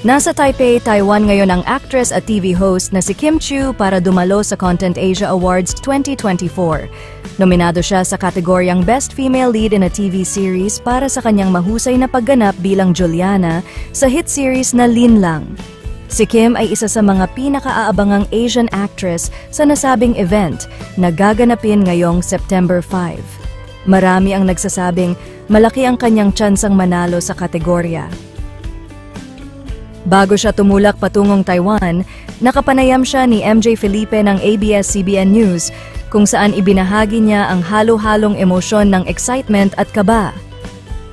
Nasa Taipei, Taiwan ngayon ang actress at TV host na si Kim Chiu para dumalo sa Content Asia Awards 2024. Nominado siya sa kategoryang Best Female Lead in a TV Series para sa kanyang mahusay na pagganap bilang Juliana sa hit series na Lin Lang. Si Kim ay isa sa mga pinakaabangang Asian actress sa nasabing event na gaganapin ngayong September 5. Marami ang nagsasabing malaki ang kanyang tsansang manalo sa kategorya. Bago siya tumulak patungong Taiwan, nakapanayam siya ni MJ Felipe ng ABS-CBN News kung saan ibinahagi niya ang halo-halong emosyon ng excitement at kaba.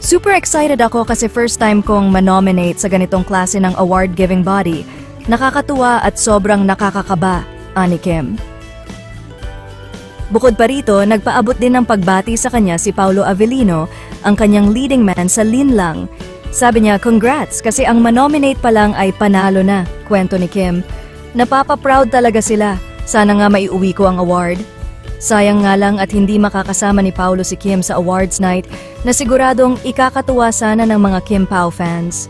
Super excited ako kasi first time kong manominate sa ganitong klase ng award-giving body. Nakakatuwa at sobrang nakakakaba, ani Kim. Bukod pa rito, nagpaabot din ng pagbati sa kanya si Paolo Avellino, ang kanyang leading man sa Lin Lang. Sabi niya, congrats kasi ang manominate pa lang ay panalo na, kwento ni Kim. Napapa-proud talaga sila. Sana nga maiuwi ko ang award. Sayang nga lang at hindi makakasama ni Paolo si Kim sa awards night na siguradong ikakatuwa sana ng mga Kim Pao fans.